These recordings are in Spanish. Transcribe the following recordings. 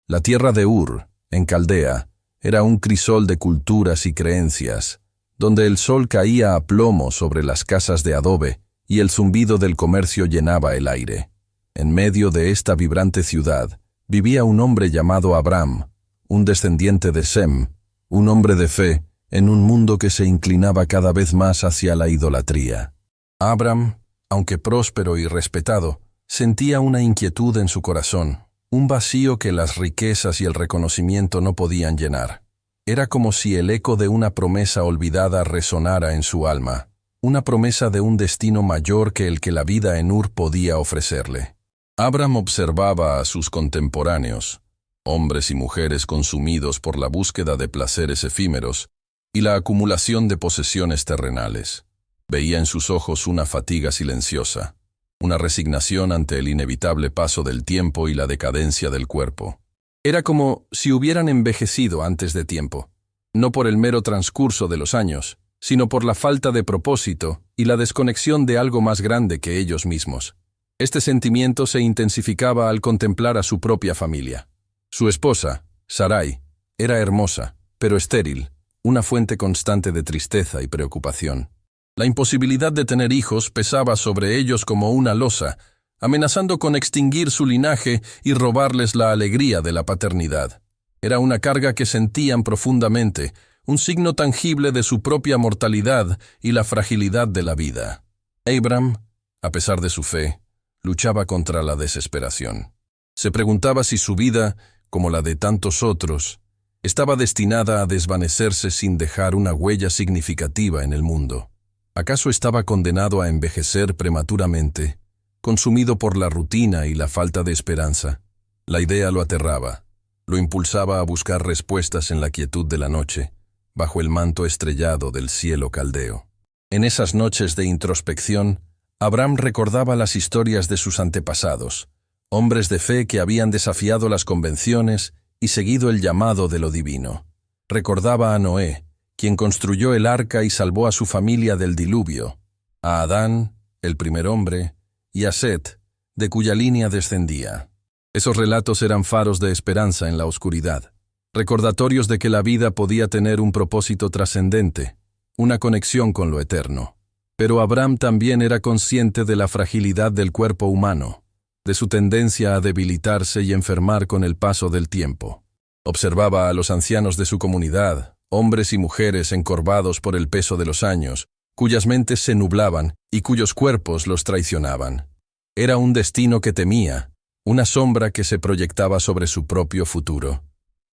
La tierra de Ur, en Caldea, era un crisol de culturas y creencias, donde el sol caía a plomo sobre las casas de adobe y el zumbido del comercio llenaba el aire. En medio de esta vibrante ciudad vivía un hombre llamado Abram, un descendiente de Sem, un hombre de fe en un mundo que se inclinaba cada vez más hacia la idolatría. Abram, aunque próspero y respetado, sentía una inquietud en su corazón, un vacío que las riquezas y el reconocimiento no podían llenar. Era como si el eco de una promesa olvidada resonara en su alma, una promesa de un destino mayor que el que la vida en Ur podía ofrecerle. Abram observaba a sus contemporáneos, hombres y mujeres consumidos por la búsqueda de placeres efímeros y la acumulación de posesiones terrenales. Veía en sus ojos una fatiga silenciosa, una resignación ante el inevitable paso del tiempo y la decadencia del cuerpo. Era como si hubieran envejecido antes de tiempo, no por el mero transcurso de los años, sino por la falta de propósito y la desconexión de algo más grande que ellos mismos. Este sentimiento se intensificaba al contemplar a su propia familia. Su esposa, Sarai, era hermosa, pero estéril, una fuente constante de tristeza y preocupación. La imposibilidad de tener hijos pesaba sobre ellos como una losa, amenazando con extinguir su linaje y robarles la alegría de la paternidad. Era una carga que sentían profundamente, un signo tangible de su propia mortalidad y la fragilidad de la vida. Abram, a pesar de su fe, luchaba contra la desesperación. Se preguntaba si su vida, como la de tantos otros, estaba destinada a desvanecerse sin dejar una huella significativa en el mundo. ¿Acaso estaba condenado a envejecer prematuramente, consumido por la rutina y la falta de esperanza? La idea lo aterraba, lo impulsaba a buscar respuestas en la quietud de la noche, bajo el manto estrellado del cielo caldeo. En esas noches de introspección, Abram recordaba las historias de sus antepasados, hombres de fe que habían desafiado las convenciones y seguido el llamado de lo divino. Recordaba a Noé, quien construyó el arca y salvó a su familia del diluvio, a Adán, el primer hombre, y a Set, de cuya línea descendía. Esos relatos eran faros de esperanza en la oscuridad, recordatorios de que la vida podía tener un propósito trascendente, una conexión con lo eterno. Pero Abram también era consciente de la fragilidad del cuerpo humano, de su tendencia a debilitarse y enfermar con el paso del tiempo. Observaba a los ancianos de su comunidad, hombres y mujeres encorvados por el peso de los años, cuyas mentes se nublaban y cuyos cuerpos los traicionaban. Era un destino que temía, una sombra que se proyectaba sobre su propio futuro.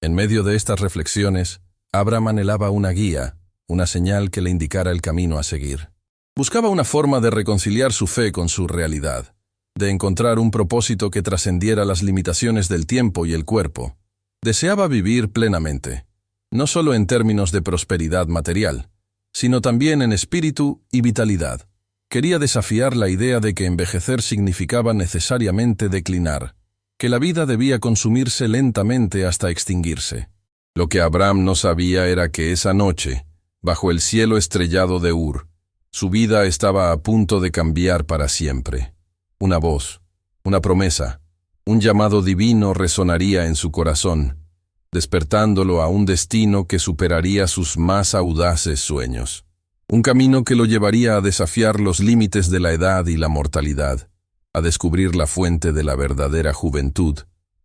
En medio de estas reflexiones, Abram anhelaba una guía, una señal que le indicara el camino a seguir. Buscaba una forma de reconciliar su fe con su realidad, de encontrar un propósito que trascendiera las limitaciones del tiempo y el cuerpo. Deseaba vivir plenamente, no solo en términos de prosperidad material, sino también en espíritu y vitalidad. Quería desafiar la idea de que envejecer significaba necesariamente declinar, que la vida debía consumirse lentamente hasta extinguirse. Lo que Abram no sabía era que esa noche, bajo el cielo estrellado de Ur, su vida estaba a punto de cambiar para siempre. Una voz, una promesa, un llamado divino resonaría en su corazón, despertándolo a un destino que superaría sus más audaces sueños. Un camino que lo llevaría a desafiar los límites de la edad y la mortalidad, a descubrir la fuente de la verdadera juventud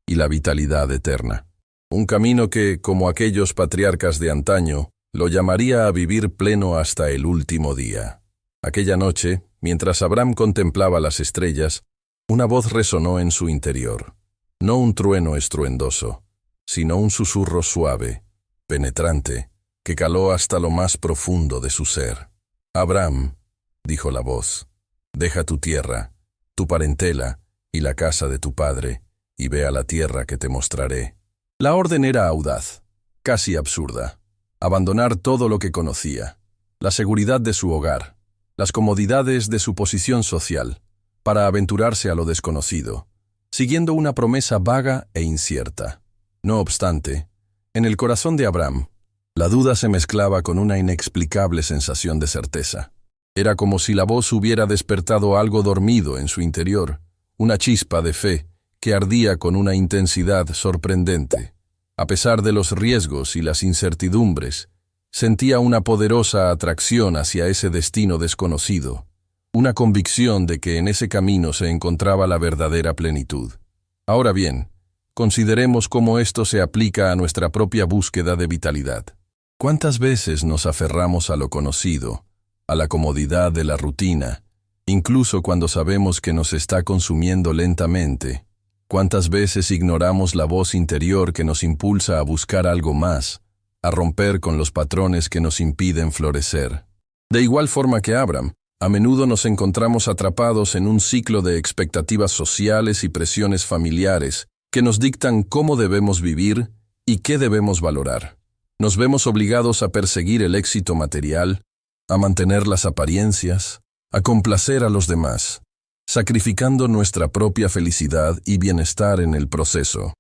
y la vitalidad eterna. Un camino que, como aquellos patriarcas de antaño, lo llamaría a vivir pleno hasta el último día. Aquella noche, mientras Abram contemplaba las estrellas, una voz resonó en su interior. No un trueno estruendoso, sino un susurro suave, penetrante, que caló hasta lo más profundo de su ser. «Abram», dijo la voz, «deja tu tierra, tu parentela y la casa de tu padre, y ve a la tierra que te mostraré». La orden era audaz, casi absurda. Abandonar todo lo que conocía, la seguridad de su hogar, las comodidades de su posición social, para aventurarse a lo desconocido, siguiendo una promesa vaga e incierta. No obstante, en el corazón de Abram, la duda se mezclaba con una inexplicable sensación de certeza. Era como si la voz hubiera despertado algo dormido en su interior, una chispa de fe que ardía con una intensidad sorprendente. A pesar de los riesgos y las incertidumbres, sentía una poderosa atracción hacia ese destino desconocido, una convicción de que en ese camino se encontraba la verdadera plenitud. Ahora bien, consideremos cómo esto se aplica a nuestra propia búsqueda de vitalidad. ¿Cuántas veces nos aferramos a lo conocido, a la comodidad de la rutina, incluso cuando sabemos que nos está consumiendo lentamente? ¿Cuántas veces ignoramos la voz interior que nos impulsa a buscar algo más, a romper con los patrones que nos impiden florecer? De igual forma que Abraham, a menudo nos encontramos atrapados en un ciclo de expectativas sociales y presiones familiares que nos dictan cómo debemos vivir y qué debemos valorar. Nos vemos obligados a perseguir el éxito material, a mantener las apariencias, a complacer a los demás, sacrificando nuestra propia felicidad y bienestar en el proceso.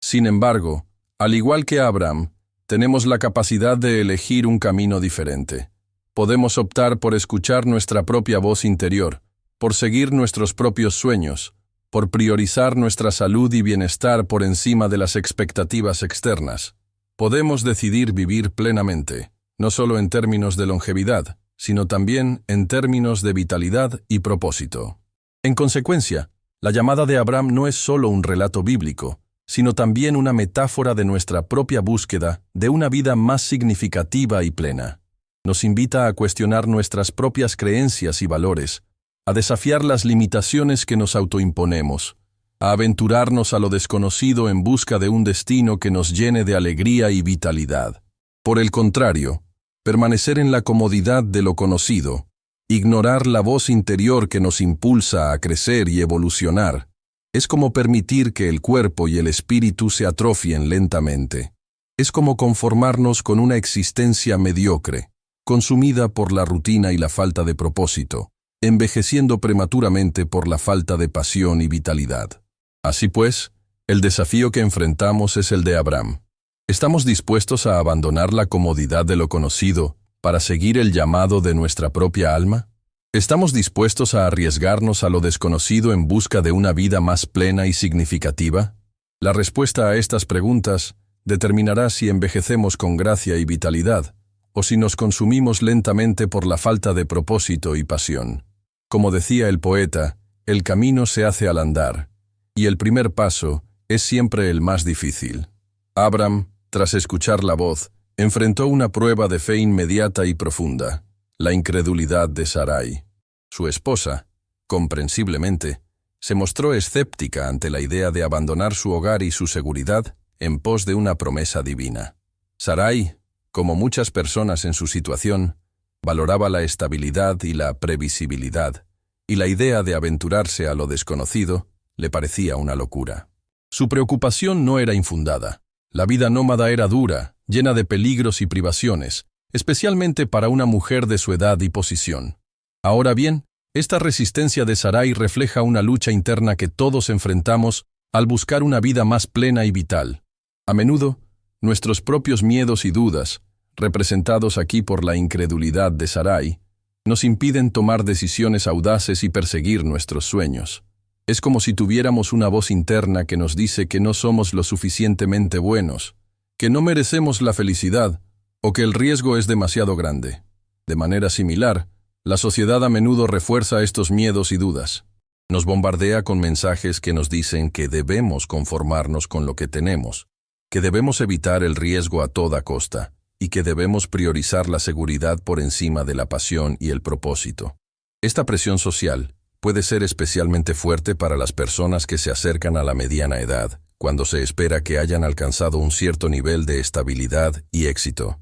Sin embargo, al igual que Abraham, tenemos la capacidad de elegir un camino diferente. Podemos optar por escuchar nuestra propia voz interior, por seguir nuestros propios sueños, por priorizar nuestra salud y bienestar por encima de las expectativas externas. Podemos decidir vivir plenamente, no solo en términos de longevidad, sino también en términos de vitalidad y propósito. En consecuencia, la llamada de Abraham no es solo un relato bíblico, sino también una metáfora de nuestra propia búsqueda de una vida más significativa y plena. Nos invita a cuestionar nuestras propias creencias y valores, a desafiar las limitaciones que nos autoimponemos, a aventurarnos a lo desconocido en busca de un destino que nos llene de alegría y vitalidad. Por el contrario, permanecer en la comodidad de lo conocido, ignorar la voz interior que nos impulsa a crecer y evolucionar, es como permitir que el cuerpo y el espíritu se atrofien lentamente. Es como conformarnos con una existencia mediocre, consumida por la rutina y la falta de propósito, envejeciendo prematuramente por la falta de pasión y vitalidad. Así pues, el desafío que enfrentamos es el de Abraham. ¿Estamos dispuestos a abandonar la comodidad de lo conocido para seguir el llamado de nuestra propia alma? ¿Estamos dispuestos a arriesgarnos a lo desconocido en busca de una vida más plena y significativa? La respuesta a estas preguntas determinará si envejecemos con gracia y vitalidad, o si nos consumimos lentamente por la falta de propósito y pasión. Como decía el poeta, el camino se hace al andar, y el primer paso es siempre el más difícil. Abraham, tras escuchar la voz, enfrentó una prueba de fe inmediata y profunda, la incredulidad de Sarai. Su esposa, comprensiblemente, se mostró escéptica ante la idea de abandonar su hogar y su seguridad en pos de una promesa divina. Sarai, como muchas personas en su situación, valoraba la estabilidad y la previsibilidad, y la idea de aventurarse a lo desconocido le parecía una locura. Su preocupación no era infundada. La vida nómada era dura, llena de peligros y privaciones, especialmente para una mujer de su edad y posición. Ahora bien, esta resistencia de Sarai refleja una lucha interna que todos enfrentamos al buscar una vida más plena y vital. A menudo, nuestros propios miedos y dudas, representados aquí por la incredulidad de Sarai, nos impiden tomar decisiones audaces y perseguir nuestros sueños. Es como si tuviéramos una voz interna que nos dice que no somos lo suficientemente buenos, que no merecemos la felicidad o que el riesgo es demasiado grande. De manera similar, la sociedad a menudo refuerza estos miedos y dudas. Nos bombardea con mensajes que nos dicen que debemos conformarnos con lo que tenemos, que debemos evitar el riesgo a toda costa y que debemos priorizar la seguridad por encima de la pasión y el propósito. Esta presión social puede ser especialmente fuerte para las personas que se acercan a la mediana edad, cuando se espera que hayan alcanzado un cierto nivel de estabilidad y éxito.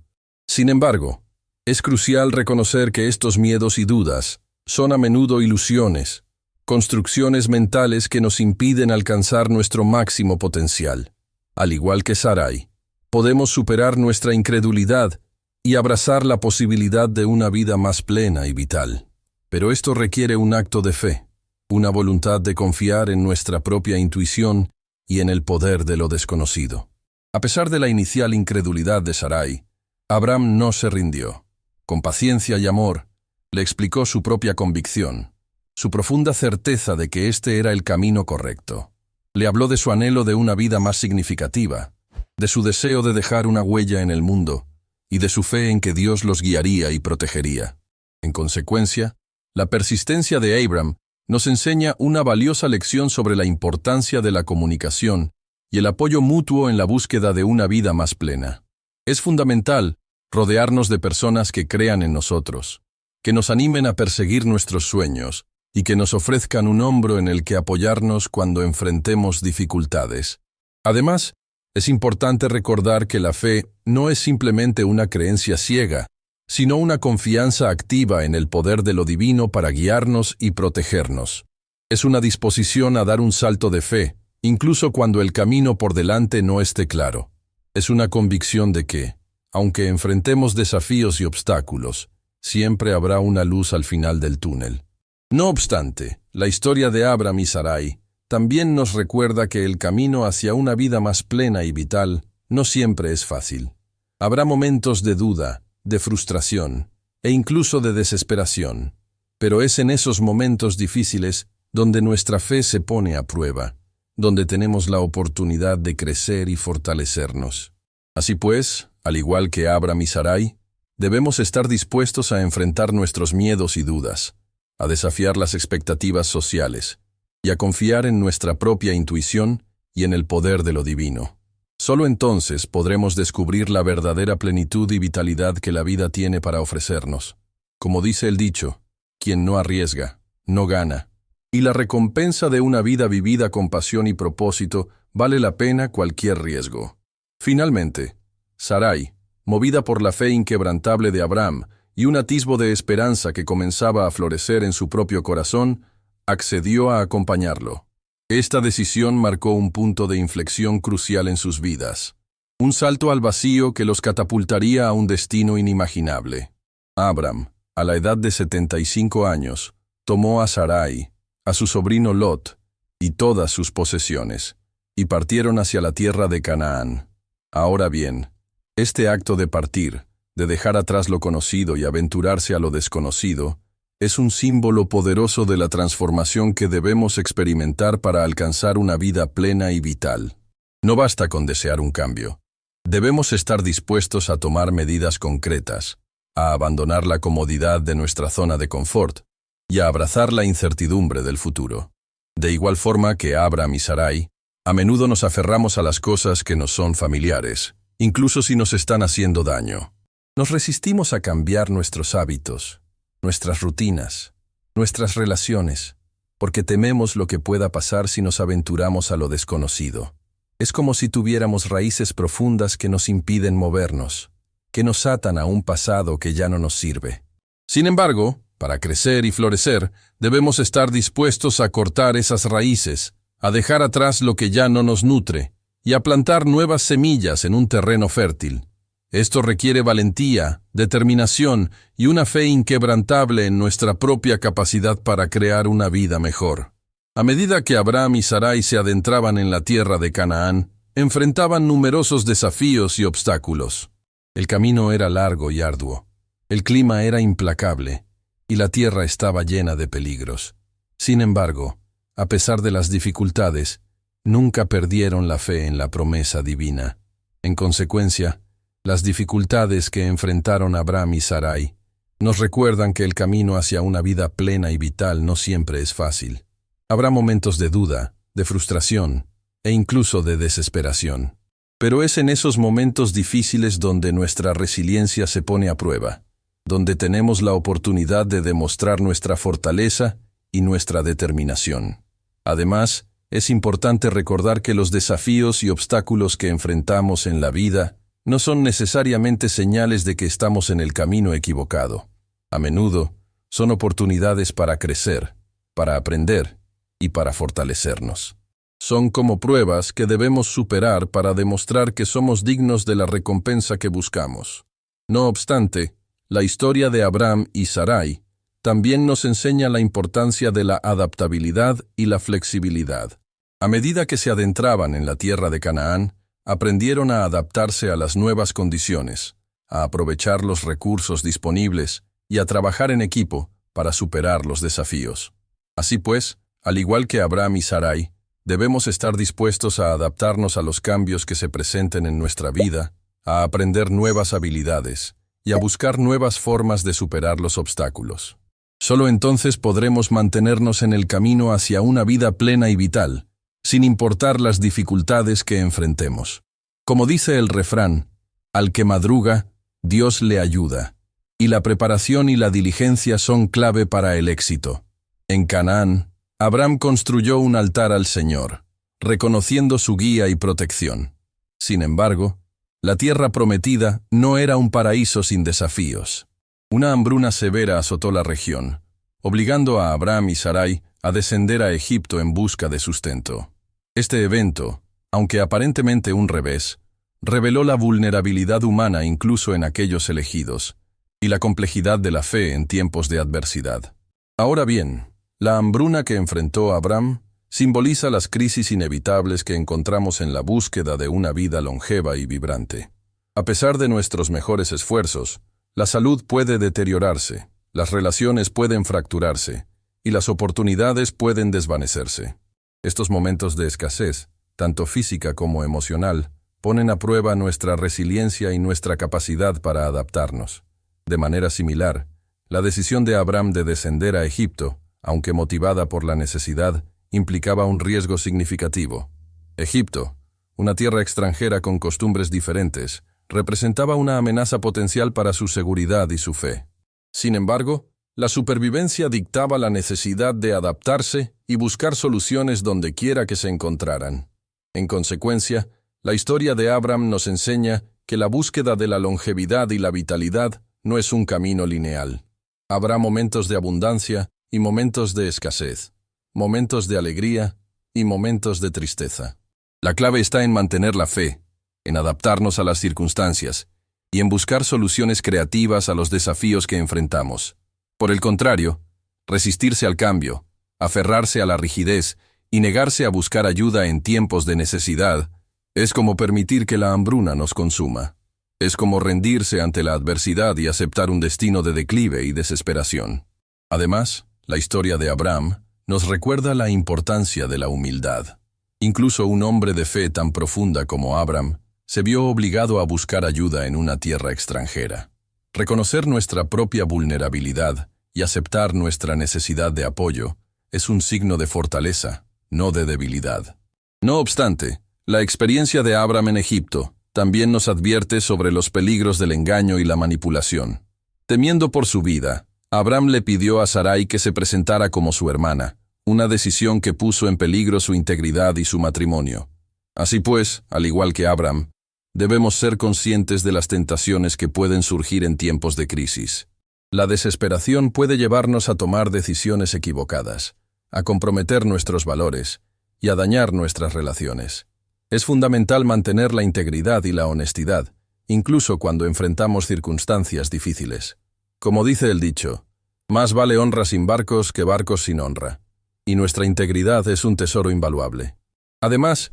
Sin embargo, es crucial reconocer que estos miedos y dudas son a menudo ilusiones, construcciones mentales que nos impiden alcanzar nuestro máximo potencial. Al igual que Sarai, podemos superar nuestra incredulidad y abrazar la posibilidad de una vida más plena y vital. Pero esto requiere un acto de fe, una voluntad de confiar en nuestra propia intuición y en el poder de lo desconocido. A pesar de la inicial incredulidad de Sarai, Abraham no se rindió. Con paciencia y amor, le explicó su propia convicción, su profunda certeza de que este era el camino correcto. Le habló de su anhelo de una vida más significativa, de su deseo de dejar una huella en el mundo y de su fe en que Dios los guiaría y protegería. En consecuencia, la persistencia de Abram nos enseña una valiosa lección sobre la importancia de la comunicación y el apoyo mutuo en la búsqueda de una vida más plena. Es fundamental rodearnos de personas que crean en nosotros, que nos animen a perseguir nuestros sueños y que nos ofrezcan un hombro en el que apoyarnos cuando enfrentemos dificultades. Además, es importante recordar que la fe no es simplemente una creencia ciega, sino una confianza activa en el poder de lo divino para guiarnos y protegernos. Es una disposición a dar un salto de fe, incluso cuando el camino por delante no esté claro. Es una convicción de que, aunque enfrentemos desafíos y obstáculos, siempre habrá una luz al final del túnel. No obstante, la historia de Abram y Sarai también nos recuerda que el camino hacia una vida más plena y vital no siempre es fácil. Habrá momentos de duda, de frustración e incluso de desesperación, pero es en esos momentos difíciles donde nuestra fe se pone a prueba, donde tenemos la oportunidad de crecer y fortalecernos. Así pues, al igual que Abram y Sarai, debemos estar dispuestos a enfrentar nuestros miedos y dudas, a desafiar las expectativas sociales y a confiar en nuestra propia intuición y en el poder de lo divino. Solo entonces podremos descubrir la verdadera plenitud y vitalidad que la vida tiene para ofrecernos. Como dice el dicho, quien no arriesga, no gana. Y la recompensa de una vida vivida con pasión y propósito vale la pena cualquier riesgo. Finalmente, Sarai, movida por la fe inquebrantable de Abram y un atisbo de esperanza que comenzaba a florecer en su propio corazón, accedió a acompañarlo. Esta decisión marcó un punto de inflexión crucial en sus vidas, un salto al vacío que los catapultaría a un destino inimaginable. Abram, a la edad de 75 años, tomó a Sarai, a su sobrino Lot y todas sus posesiones, y partieron hacia la tierra de Canaán. Ahora bien, este acto de partir, de dejar atrás lo conocido y aventurarse a lo desconocido, es un símbolo poderoso de la transformación que debemos experimentar para alcanzar una vida plena y vital. No basta con desear un cambio. Debemos estar dispuestos a tomar medidas concretas, a abandonar la comodidad de nuestra zona de confort y a abrazar la incertidumbre del futuro. De igual forma que Abram y Sarai, a menudo nos aferramos a las cosas que nos son familiares, incluso si nos están haciendo daño. Nos resistimos a cambiar nuestros hábitos, nuestras rutinas, nuestras relaciones, porque tememos lo que pueda pasar si nos aventuramos a lo desconocido. Es como si tuviéramos raíces profundas que nos impiden movernos, que nos atan a un pasado que ya no nos sirve. Sin embargo, para crecer y florecer, debemos estar dispuestos a cortar esas raíces, a dejar atrás lo que ya no nos nutre y a plantar nuevas semillas en un terreno fértil. Esto requiere valentía, determinación y una fe inquebrantable en nuestra propia capacidad para crear una vida mejor. A medida que Abram y Sarai se adentraban en la tierra de Canaán, enfrentaban numerosos desafíos y obstáculos. El camino era largo y arduo, el clima era implacable y la tierra estaba llena de peligros. Sin embargo, a pesar de las dificultades, nunca perdieron la fe en la promesa divina. En consecuencia, las dificultades que enfrentaron Abram y Sarai nos recuerdan que el camino hacia una vida plena y vital no siempre es fácil. Habrá momentos de duda, de frustración e incluso de desesperación. Pero es en esos momentos difíciles donde nuestra resiliencia se pone a prueba, donde tenemos la oportunidad de demostrar nuestra fortaleza y nuestra determinación. Además, es importante recordar que los desafíos y obstáculos que enfrentamos en la vida no son necesariamente señales de que estamos en el camino equivocado. A menudo, son oportunidades para crecer, para aprender y para fortalecernos. Son como pruebas que debemos superar para demostrar que somos dignos de la recompensa que buscamos. No obstante, la historia de Abram y Sarai también nos enseña la importancia de la adaptabilidad y la flexibilidad. A medida que se adentraban en la tierra de Canaán, aprendieron a adaptarse a las nuevas condiciones, a aprovechar los recursos disponibles y a trabajar en equipo para superar los desafíos. Así pues, al igual que Abram y Sarai, Debemos estar dispuestos a adaptarnos a los cambios que se presenten en nuestra vida, a aprender nuevas habilidades y a buscar nuevas formas de superar los obstáculos. Solo entonces podremos mantenernos en el camino hacia una vida plena y vital, sin importar las dificultades que enfrentemos. Como dice el refrán, al que madruga, Dios le ayuda, y la preparación y la diligencia son clave para el éxito. En Canaán, Abraham construyó un altar al Señor, reconociendo su guía y protección. Sin embargo, la tierra prometida no era un paraíso sin desafíos. Una hambruna severa azotó la región, obligando a Abraham y Sarai a descender a Egipto en busca de sustento. Este evento, aunque aparentemente un revés, reveló la vulnerabilidad humana incluso en aquellos elegidos, y la complejidad de la fe en tiempos de adversidad. Ahora bien, la hambruna que enfrentó Abraham simboliza las crisis inevitables que encontramos en la búsqueda de una vida longeva y vibrante. A pesar de nuestros mejores esfuerzos, la salud puede deteriorarse, las relaciones pueden fracturarse, y las oportunidades pueden desvanecerse. Estos momentos de escasez, tanto física como emocional, ponen a prueba nuestra resiliencia y nuestra capacidad para adaptarnos. De manera similar, la decisión de Abraham de descender a Egipto, aunque motivada por la necesidad, implicaba un riesgo significativo. Egipto, una tierra extranjera con costumbres diferentes, representaba una amenaza potencial para su seguridad y su fe. Sin embargo, la supervivencia dictaba la necesidad de adaptarse y buscar soluciones donde quiera que se encontraran. En consecuencia, la historia de Abraham nos enseña que la búsqueda de la longevidad y la vitalidad no es un camino lineal. Habrá momentos de abundancia y momentos de escasez, momentos de alegría y momentos de tristeza. La clave está en mantener la fe, en adaptarnos a las circunstancias y en buscar soluciones creativas a los desafíos que enfrentamos. Por el contrario, resistirse al cambio, aferrarse a la rigidez y negarse a buscar ayuda en tiempos de necesidad es como permitir que la hambruna nos consuma. Es como rendirse ante la adversidad y aceptar un destino de declive y desesperación. Además, la historia de Abraham nos recuerda la importancia de la humildad. Incluso un hombre de fe tan profunda como Abraham se vio obligado a buscar ayuda en una tierra extranjera. Reconocer nuestra propia vulnerabilidad y aceptar nuestra necesidad de apoyo es un signo de fortaleza, no de debilidad. No obstante, la experiencia de Abraham en Egipto también nos advierte sobre los peligros del engaño y la manipulación. Temiendo por su vida, Abraham le pidió a Sarai que se presentara como su hermana, una decisión que puso en peligro su integridad y su matrimonio. Así pues, al igual que Abraham, debemos ser conscientes de las tentaciones que pueden surgir en tiempos de crisis. La desesperación puede llevarnos a tomar decisiones equivocadas, a comprometer nuestros valores y a dañar nuestras relaciones. Es fundamental mantener la integridad y la honestidad, incluso cuando enfrentamos circunstancias difíciles. Como dice el dicho, más vale honra sin barcos que barcos sin honra, y nuestra integridad es un tesoro invaluable. Además,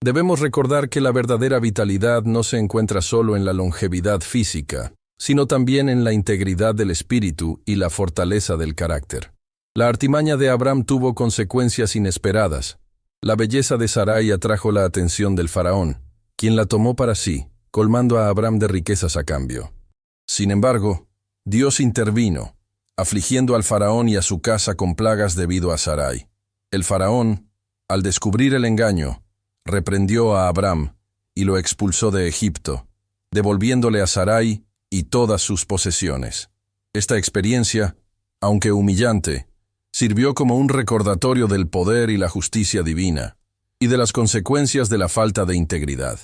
debemos recordar que la verdadera vitalidad no se encuentra solo en la longevidad física, sino también en la integridad del espíritu y la fortaleza del carácter. La artimaña de Abraham tuvo consecuencias inesperadas. La belleza de Sarai atrajo la atención del faraón, quien la tomó para sí, colmando a Abraham de riquezas a cambio. Sin embargo, Dios intervino, afligiendo al faraón y a su casa con plagas debido a Sarai. El faraón, al descubrir el engaño, reprendió a Abraham y lo expulsó de Egipto, devolviéndole a Sarai y todas sus posesiones. Esta experiencia, aunque humillante, sirvió como un recordatorio del poder y la justicia divina, y de las consecuencias de la falta de integridad.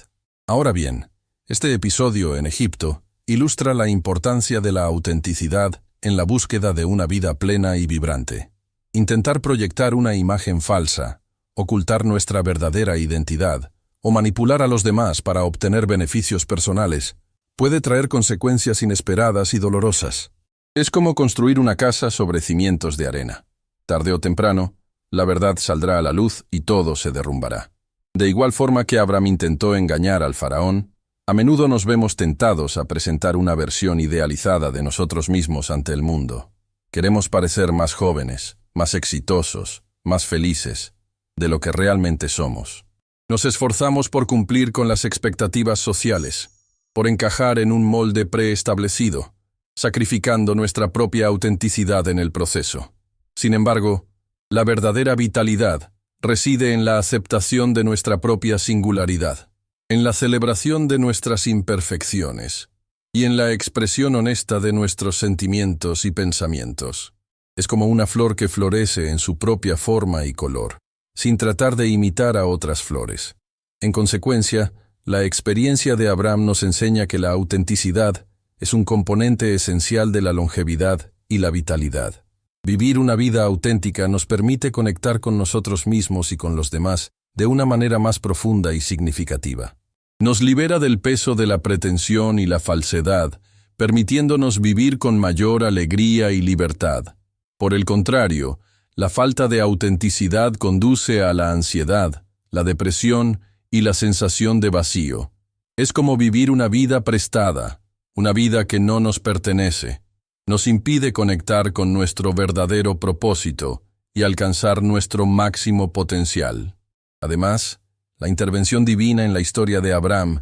Ahora bien, este episodio en Egipto ilustra la importancia de la autenticidad en la búsqueda de una vida plena y vibrante. Intentar proyectar una imagen falsa, ocultar nuestra verdadera identidad o manipular a los demás para obtener beneficios personales puede traer consecuencias inesperadas y dolorosas. Es como construir una casa sobre cimientos de arena. Tarde o temprano, la verdad saldrá a la luz y todo se derrumbará. De igual forma que Abraham intentó engañar al faraón, a menudo nos vemos tentados a presentar una versión idealizada de nosotros mismos ante el mundo. Queremos parecer más jóvenes, más exitosos, más felices. de lo que realmente somos. Nos esforzamos por cumplir con las expectativas sociales, por encajar en un molde preestablecido, sacrificando nuestra propia autenticidad en el proceso. Sin embargo, la verdadera vitalidad reside en la aceptación de nuestra propia singularidad, en la celebración de nuestras imperfecciones y en la expresión honesta de nuestros sentimientos y pensamientos. Es como una flor que florece en su propia forma y color, sin tratar de imitar a otras flores. En consecuencia, la experiencia de Abraham nos enseña que la autenticidad es un componente esencial de la longevidad y la vitalidad. Vivir una vida auténtica nos permite conectar con nosotros mismos y con los demás de una manera más profunda y significativa. Nos libera del peso de la pretensión y la falsedad, permitiéndonos vivir con mayor alegría y libertad. Por el contrario, la falta de autenticidad conduce a la ansiedad, la depresión y la sensación de vacío. Es como vivir una vida prestada, una vida que no nos pertenece. Nos impide conectar con nuestro verdadero propósito y alcanzar nuestro máximo potencial. Además, la intervención divina en la historia de Abraham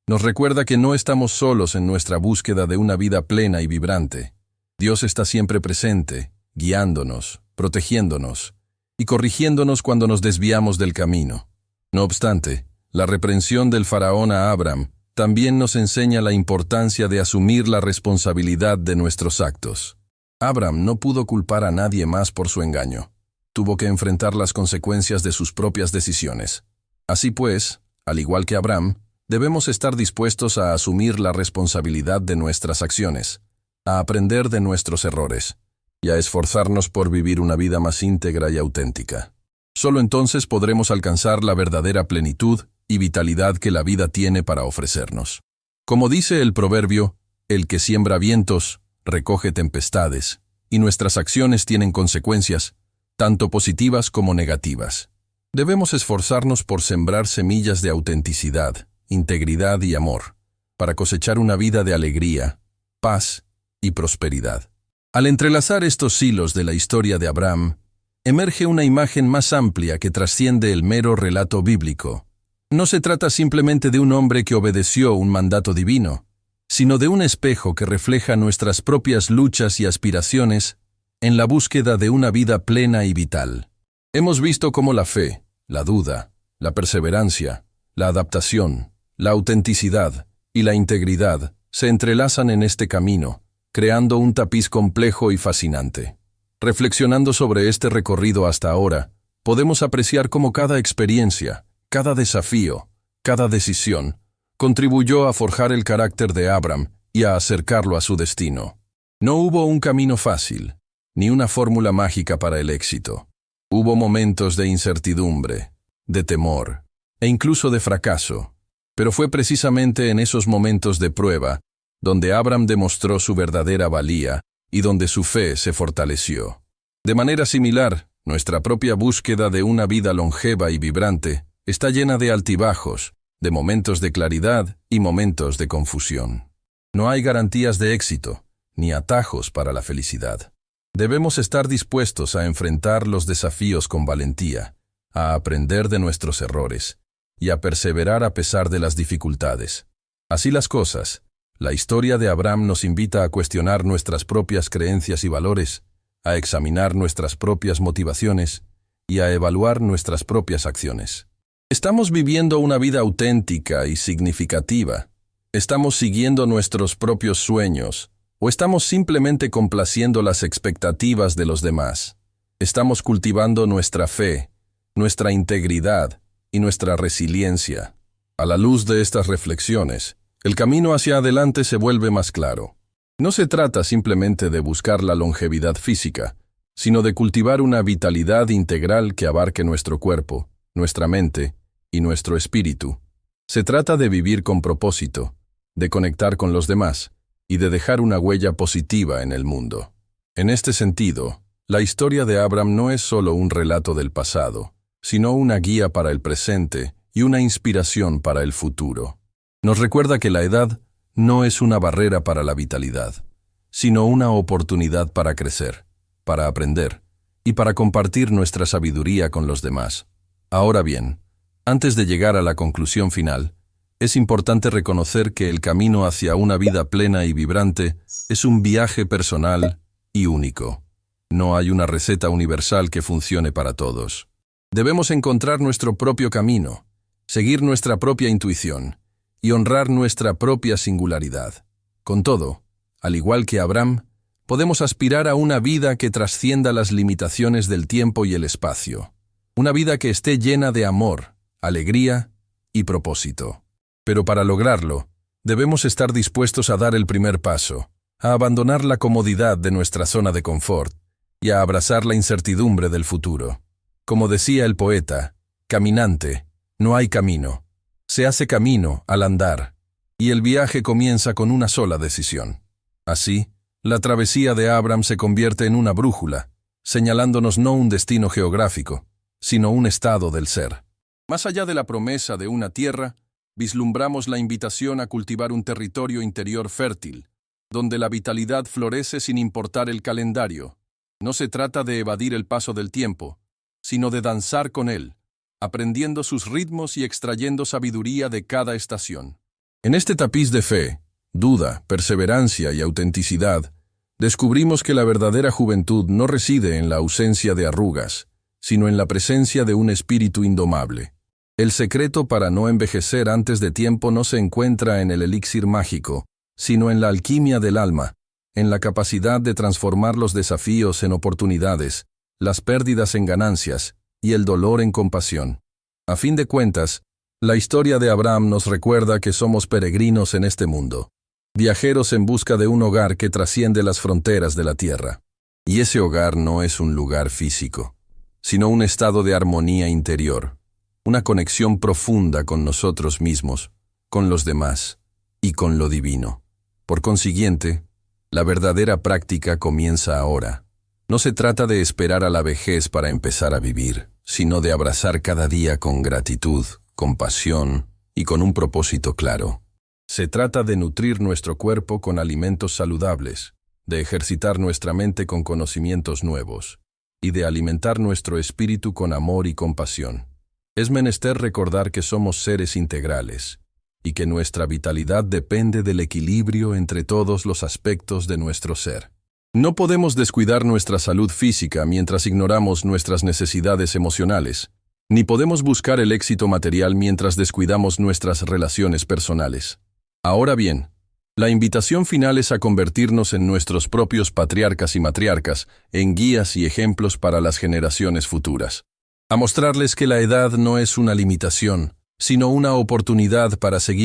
nos recuerda que no estamos solos en nuestra búsqueda de una vida plena y vibrante. Dios está siempre presente, guiándonos, protegiéndonos y corrigiéndonos cuando nos desviamos del camino. No obstante, la reprensión del faraón a Abraham también nos enseña la importancia de asumir la responsabilidad de nuestros actos. Abraham no pudo culpar a nadie más por su engaño. Tuvo que enfrentar las consecuencias de sus propias decisiones. Así pues, al igual que Abraham, debemos estar dispuestos a asumir la responsabilidad de nuestras acciones, a aprender de nuestros errores y a esforzarnos por vivir una vida más íntegra y auténtica. Solo entonces podremos alcanzar la verdadera plenitud y vitalidad que la vida tiene para ofrecernos. Como dice el proverbio, el que siembra vientos, recoge tempestades, y nuestras acciones tienen consecuencias, tanto positivas como negativas. Debemos esforzarnos por sembrar semillas de autenticidad, integridad y amor, para cosechar una vida de alegría, paz y prosperidad. Al entrelazar estos hilos de la historia de Abraham, emerge una imagen más amplia que trasciende el mero relato bíblico. No se trata simplemente de un hombre que obedeció un mandato divino, sino de un espejo que refleja nuestras propias luchas y aspiraciones en la búsqueda de una vida plena y vital. Hemos visto cómo la fe, la duda, la perseverancia, la adaptación, la autenticidad y la integridad se entrelazan en este camino, creando un tapiz complejo y fascinante. Reflexionando sobre este recorrido hasta ahora, podemos apreciar cómo cada experiencia, cada desafío, cada decisión, contribuyó a forjar el carácter de Abraham y a acercarlo a su destino. No hubo un camino fácil, ni una fórmula mágica para el éxito. Hubo momentos de incertidumbre, de temor, e incluso de fracaso. Pero fue precisamente en esos momentos de prueba donde Abraham demostró su verdadera valía y donde su fe se fortaleció. De manera similar, nuestra propia búsqueda de una vida longeva y vibrante está llena de altibajos, de momentos de claridad y momentos de confusión. No hay garantías de éxito, ni atajos para la felicidad. Debemos estar dispuestos a enfrentar los desafíos con valentía, a aprender de nuestros errores y a perseverar a pesar de las dificultades. Así las cosas, la historia de Abraham nos invita a cuestionar nuestras propias creencias y valores, a examinar nuestras propias motivaciones y a evaluar nuestras propias acciones. ¿Estamos viviendo una vida auténtica y significativa? ¿Estamos siguiendo nuestros propios sueños? ¿O estamos simplemente complaciendo las expectativas de los demás? ¿Estamos cultivando nuestra fe, nuestra integridad y nuestra resiliencia? A la luz de estas reflexiones, el camino hacia adelante se vuelve más claro. No se trata simplemente de buscar la longevidad física, sino de cultivar una vitalidad integral que abarque nuestro cuerpo, nuestra mente y nuestro espíritu. Se trata de vivir con propósito, de conectar con los demás y de dejar una huella positiva en el mundo. En este sentido, la historia de Abraham no es solo un relato del pasado, sino una guía para el presente y una inspiración para el futuro. Nos recuerda que la edad no es una barrera para la vitalidad, sino una oportunidad para crecer, para aprender y para compartir nuestra sabiduría con los demás. Ahora bien, antes de llegar a la conclusión final, es importante reconocer que el camino hacia una vida plena y vibrante es un viaje personal y único. No hay una receta universal que funcione para todos. Debemos encontrar nuestro propio camino, seguir nuestra propia intuición y honrar nuestra propia singularidad. Con todo, al igual que Abraham, podemos aspirar a una vida que trascienda las limitaciones del tiempo y el espacio. Una vida que esté llena de amor, alegría y propósito. Pero para lograrlo, debemos estar dispuestos a dar el primer paso, a abandonar la comodidad de nuestra zona de confort y a abrazar la incertidumbre del futuro. Como decía el poeta, caminante, no hay camino. Se hace camino al andar, y el viaje comienza con una sola decisión. Así, la travesía de Abraham se convierte en una brújula, señalándonos no un destino geográfico, sino un estado del ser. Más allá de la promesa de una tierra, vislumbramos la invitación a cultivar un territorio interior fértil, donde la vitalidad florece sin importar el calendario. No se trata de evadir el paso del tiempo, sino de danzar con él, aprendiendo sus ritmos y extrayendo sabiduría de cada estación. En este tapiz de fe, duda, perseverancia y autenticidad, descubrimos que la verdadera juventud no reside en la ausencia de arrugas, sino en la presencia de un espíritu indomable. El secreto para no envejecer antes de tiempo no se encuentra en el elixir mágico, sino en la alquimia del alma, en la capacidad de transformar los desafíos en oportunidades, las pérdidas en ganancias y el dolor en compasión. A fin de cuentas, la historia de Abraham nos recuerda que somos peregrinos en este mundo, viajeros en busca de un hogar que trasciende las fronteras de la tierra. Y ese hogar no es un lugar físico, sino un estado de armonía interior, una conexión profunda con nosotros mismos, con los demás y con lo divino. Por consiguiente, la verdadera práctica comienza ahora. No se trata de esperar a la vejez para empezar a vivir, sino de abrazar cada día con gratitud, compasión y con un propósito claro. Se trata de nutrir nuestro cuerpo con alimentos saludables, de ejercitar nuestra mente con conocimientos nuevos y de alimentar nuestro espíritu con amor y compasión. Es menester recordar que somos seres integrales y que nuestra vitalidad depende del equilibrio entre todos los aspectos de nuestro ser. No podemos descuidar nuestra salud física mientras ignoramos nuestras necesidades emocionales, ni podemos buscar el éxito material mientras descuidamos nuestras relaciones personales. Ahora bien, la invitación final es a convertirnos en nuestros propios patriarcas y matriarcas, en guías y ejemplos para las generaciones futuras. A mostrarles que la edad no es una limitación, sino una oportunidad para seguir